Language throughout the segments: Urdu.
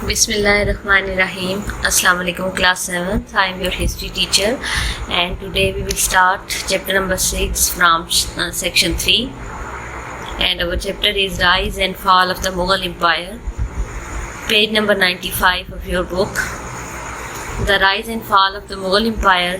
Bismillahirrahmanirrahim. Assalamu alaikum class 7th. I am your history teacher and today we will start chapter number 6 from section 3 and our chapter is Rise and Fall of the Mughal Empire. Page number 95 of your book. The Rise and Fall of the Mughal Empire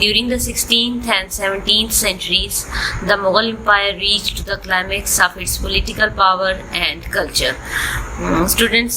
During the 16th and 17th centuries, the Mughal Empire reached the climax of its political power and culture. Students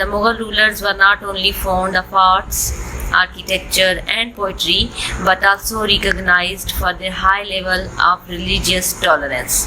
The Mughal rulers were not only fond of arts, architecture and poetry but also recognized for their high level of religious tolerance.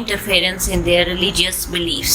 interference in their religious beliefs.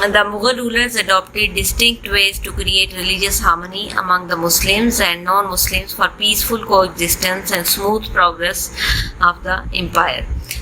The Mughal rulers adopted distinct ways to create religious harmony among the Muslims and non-Muslims for peaceful coexistence and smooth progress of the empire.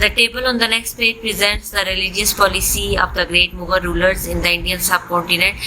The table on the next page presents the religious policy of the great Mughal rulers in the Indian subcontinent.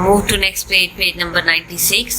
Move to next page, page number 96.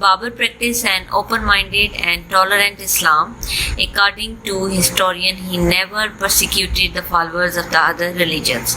Babur practiced an open-minded and tolerant Islam. According to historian, he never persecuted the followers of the other religions.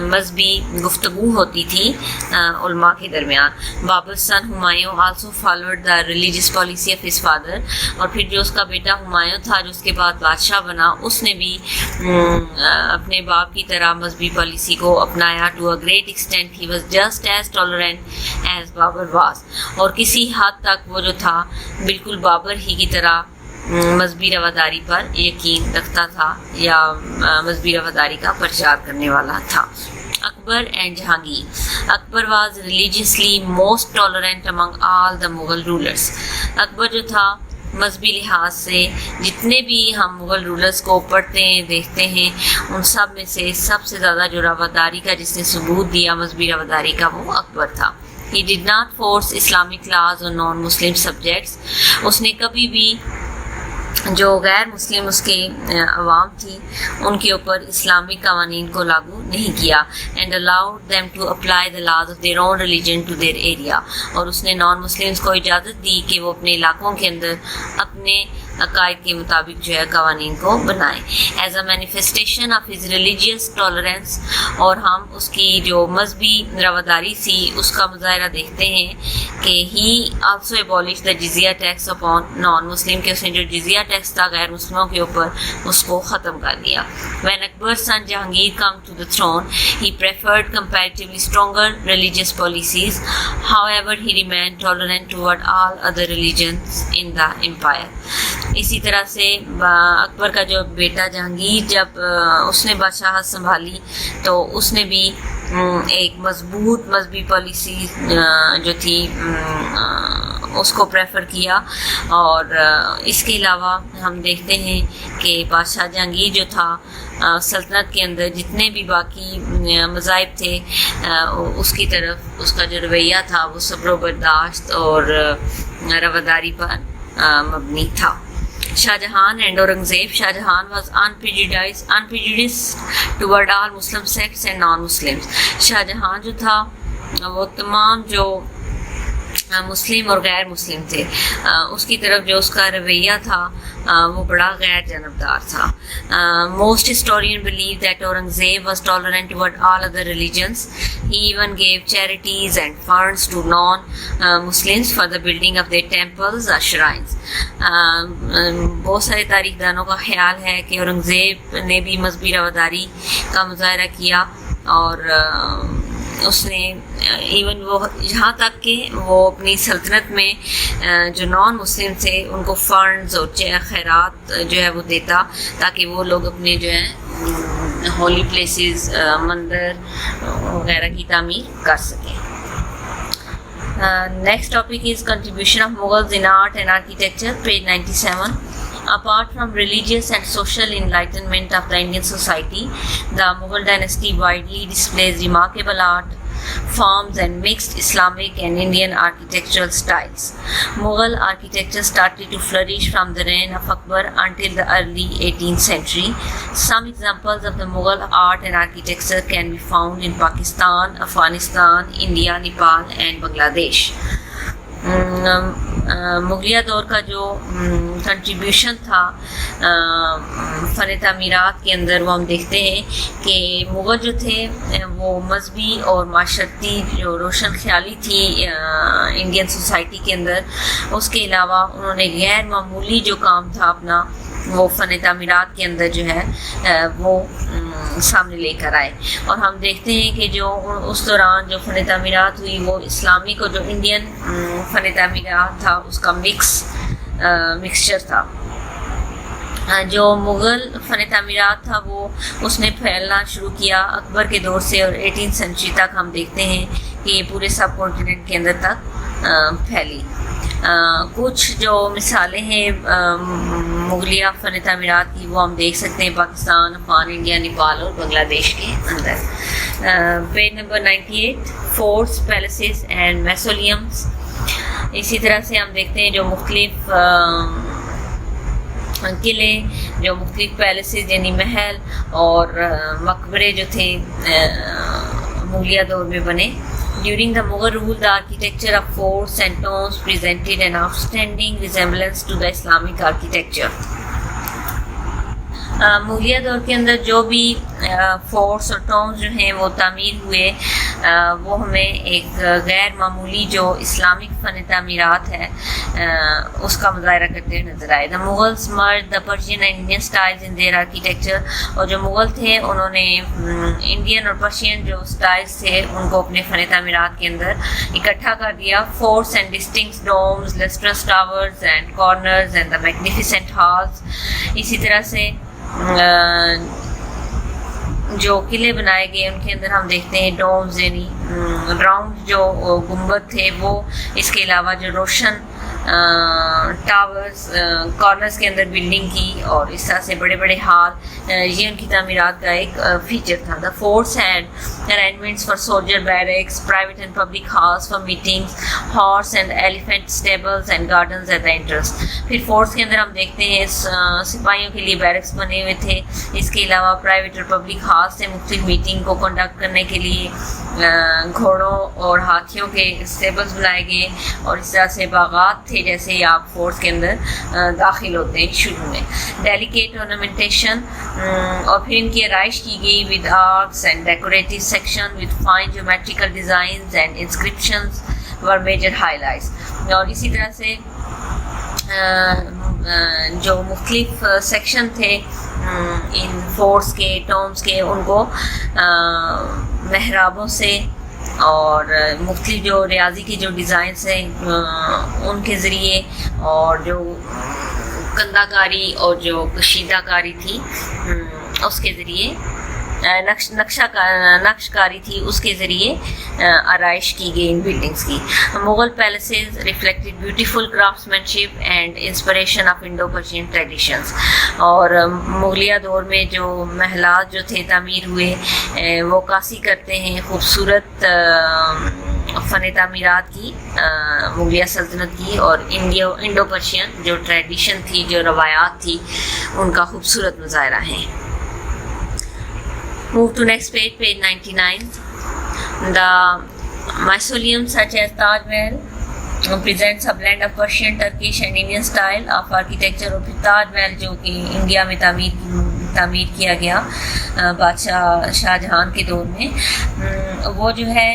مذہبی گفتگو ہوتی تھی علماء کے درمیان. Babur son Humayun also followed the religious policy of his father, اور پھر جو اس کا بیٹا ہمایوں تھا جو اس کے بعد بادشاہ بنا, اس نے بھی اپنے باپ کی طرح مذہبی پالیسی کو اپنایا. To a great extent he was just as tolerant as Babur was, اور کسی حد تک وہ جو تھا بالکل بابر ہی کی طرح مذہبی رواداری پر یقین رکھتا تھا یا مذہبی رواداری کا پرچار کرنے والا تھا. Akbar and Jahangir. Akbar was religiously most tolerant among all the Mughal rulers. Akbar جو تھا مذہبی لحاظ سے جتنے بھی ہم مغل رولرز کو پڑھتے ہیں دیکھتے ہیں, ان سب میں سے سب سے زیادہ جو رواداری کا جس نے ثبوت دیا مذہبی رواداری کا وہ اکبر تھا. He did not force Islamic laws on non-Muslim subjects. اس نے کبھی بھی جو غیر مسلم اس کے عوام تھی ان کے اوپر اسلامی قوانین کو لاگو نہیں کیا. And allowed them to apply the laws of their own religion to their area. اور اس نے نان مسلمس کو اجازت دی کہ وہ اپنے علاقوں کے اندر اپنے عقائد کے مطابق جو ہے قوانین کو بنائیں. As a manifestation of his religious tolerance, اور ہم اس کی جو مذہبی رواداری تھی اس کا مظاہرہ دیکھتے ہیں کہ ہی آلسو ایبولش دا جزیہ ٹیکس اپون نان مسلم, کہ اس نے جو جزیہ ٹیکس تھا غیر مسلموں کے اوپر اس کو ختم کر دیا. When Akbar son Jahangir came to the throne he preferred comparatively stronger religious policies. however he remained tolerant toward all other religions in the empire. اسی طرح سے اکبر کا جو بیٹا جہانگیر جب اس نے بادشاہت سنبھالی تو اس نے بھی ایک مضبوط مذہبی پالیسی جو تھی اس کو پریفر کیا. اور اس کے علاوہ ہم دیکھتے ہیں کہ بادشاہ جہانگیر جو تھا سلطنت کے اندر جتنے بھی باقی مذاہب تھے اس کی طرف اس کا جو رویہ تھا وہ صبر و برداشت اور رواداری پر مبنی تھا. Shah Jahan and Aurangzeb. Shah Jahan was unprejudiced toward all Muslim sects and non-Muslims. Shah Jahan جو تھا وہ تمام جو مسلم اور غیر مسلم تھے اس کی طرف جو اس کا رویہ تھا وہ بڑا غیر جانبدار تھا. Most historians believe that Aurangzeb was tolerant toward all other religions. He even gave charities and funds to non-Muslims for the building of their temples or shrines. بہت سارے تاریخ دانوں کا خیال ہے کہ اورنگزیب نے بھی مذہبی رواداری کا مظاہرہ کیا, اور اس نے ایون وہ یہاں تک کہ وہ اپنی سلطنت میں جو نان مسلم تھے ان کو فنڈز اور خیرات جو ہے وہ دیتا تاکہ وہ لوگ اپنے جو ہے ہولی پلیسز مندر وغیرہ کی تعمیر کر سکیں. Next topic is contribution of Mughals in art and architecture, page 97. Apart from religious and social enlightenment of the Indian society, the Mughal dynasty widely displays remarkable art forms and mixed Islamic and Indian architectural styles. Mughal architecture started to flourish from the reign of Akbar until the early 18th century. Some examples of the Mughal art and architecture can be found in Pakistan, Afghanistan, India, Nepal and Bangladesh. مغلیہ دور کا جو کنٹریبیوشن تھا فن تعمیرات کے اندر وہ ہم دیکھتے ہیں کہ مغل جو تھے وہ مذہبی اور معاشرتی جو روشن خیالی تھی انڈین سوسائٹی کے اندر, اس کے علاوہ انہوں نے غیر معمولی جو کام تھا اپنا وہ فن تعمیرات کے اندر جو ہے وہ سامنے لے کر آئے. اور ہم دیکھتے ہیں کہ جو اس دوران جو فن تعمیرات ہوئی وہ اسلامک اور جو انڈین فن تعمیرات تھا اس کا مکسچر تھا. جو مغل فن تعمیرات تھا وہ اس نے پھیلنا شروع کیا اکبر کے دور سے, اور 18 سینچری تک ہم دیکھتے ہیں کہ یہ پورے سب کانٹیننٹ کے اندر تک پھیلی. کچھ جو مثالیں ہیں مغلیہ فن تعمیرات کی وہ ہم دیکھ سکتے ہیں پاکستان, افغان, انڈیا, نیپال اور بنگلہ دیش کے اندر. Page number 98, forts, palaces and mausoleums. اسی طرح سے ہم دیکھتے ہیں جو مختلف قلعے, جو مختلف پیلسز یعنی محل اور مقبرے جو تھے مغلیہ دور میں بنے. During the Mughal rule, the architecture of forts and tombs presented an outstanding resemblance to the Islamic architecture. مغلیہ دور کے اندر جو بھی فورٹس اور ٹومز جو ہیں وہ تعمیر ہوئے وہ ہمیں ایک غیر معمولی جو اسلامک فن تعمیرات ہے اس کا مظاہرہ کرتے ہوئے نظر آئے. The Mughals merge the Persian and Indian styles in their architecture. اور جو مغل تھے انہوں نے انڈین اور پرشین جو اسٹائلز تھے ان کو اپنے فن تعمیرات کے اندر اکٹھا کر دیا. Forts and distinct domes, lustres towers and corners and the magnificent halls. اسی طرح سے جو قلعے بنائے گئے ان کے اندر ہم دیکھتے ہیں ڈومز یعنی راؤنڈ جو گنبد تھے وہ, اس کے علاوہ جو روشن ٹاورز کارنرز کے اندر بلڈنگ کی, اور اس طرح سے بڑے بڑے ہال, یہ ان کی تعمیرات کا ایک فیچر تھا. The forts had arrangements for soldier barracks, private and public halls for meetings, horse and elephant stables and gardens at the entrance. پھر فورٹس کے اندر ہم دیکھتے ہیں سپاہیوں کے لیے بیرکس بنے ہوئے تھے. اس کے علاوہ پرائیویٹ اور پبلک ہالس سے مختلف میٹنگ کو کنڈکٹ کرنے کے لیے گھوڑوں اور ہاتھیوں کے اسٹیبلز بنائے گئے, اور اس طرح سے باغات تھے جیسے ہی آپ فورٹس کے اندر داخل ہوتے ہیں شروع میں. ڈیلیکیٹ ornamentation, اور پھر ان کی آرائش کی گئی with arches and decorative section with fine geometrical designs and inscriptions were major highlights. اور اسی طرح سے جو مختلف سیکشن تھے ان فورٹس کے ٹومز کے, ان کو محرابوں سے اور مختلف جو ریاضی کی جو ڈیزائنس ہیں ان کے ذریعے, اور جو کندہ کاری اور جو کشیدہ کاری تھی اس کے ذریعے, نقش کاری تھی اس کے ذریعے آرائش کی گئی ان بلڈنگس کی. Mughal palaces reflected beautiful craftsmanship and inspiration of Indo Persian traditions. اور مغلیہ دور میں جو محلات جو تھے تعمیر ہوئے وہ عکاسی کرتے ہیں خوبصورت فن تعمیرات کی مغلیہ سلطنت کی, اور انڈو پرشین جو ٹریڈیشن تھی, جو روایات تھی, ان کا خوبصورت مظاہرہ ہے. Move to next page, page 99. The mausoleums such as Taj Mahal presents a blend of Persian, Turkish and Indian style of architecture. اور پھر تاج محل جو کہ انڈیا میں تعمیر کیا گیا بادشاہ شاہ جہان کے دور میں, وہ جو ہے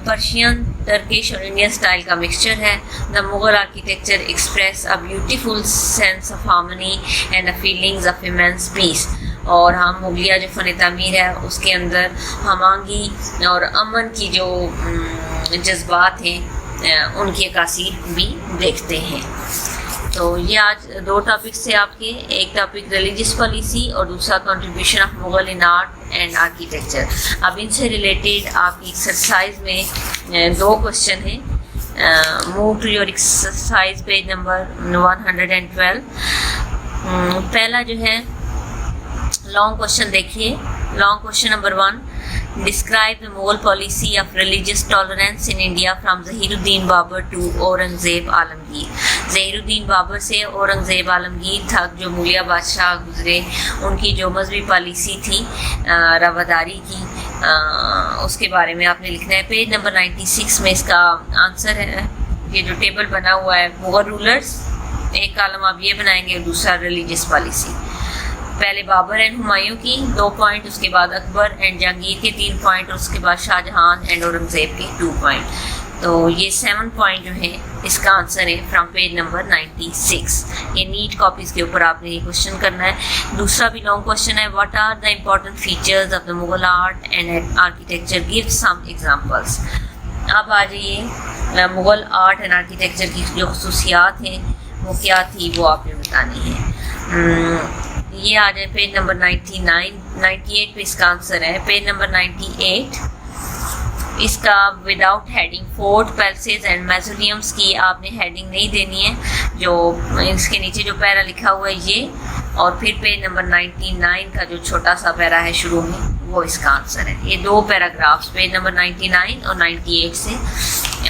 پرشین, ٹرکش اور انڈین اسٹائل کا مکسچر ہے. The Mughal architecture express a beautiful sense of harmony and a feelings of immense peace. اور ہم مغلیہ جو فن تعمیر ہے اس کے اندر ہم آہنگی اور امن کی جو جذبات ہیں ان کی عکاسی بھی دیکھتے ہیں. تو یہ آج دو ٹاپکس تھے آپ کے, ایک ٹاپک ریلیجیس پالیسی اور دوسرا contribution of Mughal in art and architecture. اب ان سے ریلیٹڈ آپ کی ایکسرسائز میں دو کوشچن ہیں. Move to your exercise page number 112. پہلا جو ہے لانگ کوشچن دیکھیے. Long question number 1, describe the Mughal policy of religious tolerance in India from Zahir uddin Babur to Aurangzeb Alamgir. Zahir uddin Babur سے اورنگزیب عالمگیر تک جو مغلیہ بادشاہ گزرے, ان کی جو مذہبی پالیسی تھی رواداری کی, اس کے بارے میں آپ نے لکھنا ہے. پیج نمبر 96 میں اس کا آنسر ہے. یہ جو ٹیبل بنا ہوا ہے مغل رولرز, ایک کالم آپ یہ بنائیں گے اور دوسرا ریلیجیس پالیسی. پہلے بابر اینڈ ہمایوں کی 2 پوائنٹ, اس کے بعد اکبر اینڈ جہانگیر کے 3 پوائنٹ, اور اس کے بعد شاہ جہان اینڈ اورنگزیب کے 2 پوائنٹ. تو یہ 7 پوائنٹ جو ہیں اس کا آنسر ہے فرام پیج نمبر 96. یہ نیٹ کاپیز کے اوپر آپ نے یہ کوشچن کرنا ہے. دوسرا بھی لانگ کوشچن ہے, what are the important features of the Mughal art and architecture, give some examples. اب آ جائیے مغل آرٹ اینڈ آرکیٹیکچر کی جو خصوصیات ہیں وہ کیا تھی وہ آپ نے بتانی ہے. یہ آ جائے پیج نمبر 98 پہ اس کا آنسر ہے. پیج نمبر 98 اس کا without heading fort palaces and mausoleums کی آپ نے ہیڈنگ نہیں دینی ہے. جو اس کے نیچے جو پیرا لکھا ہوا ہے یہ, اور پھر پیج نمبر 99 کا جو چھوٹا سا پیرا ہے شروع میں وہ اس کا آنسر ہے. یہ 2 پیراگرافس پیج نمبر 99 اور 98 سے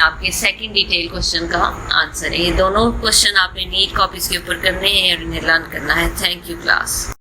آپ کے سیکنڈ ڈیٹیل کوشچن کا آنسر ہے. یہ دونوں کوشچن آپ نے نیٹ کاپیز کے اوپر کرنے ہیں اور انہیں لرن کرنا ہے. Thank you class.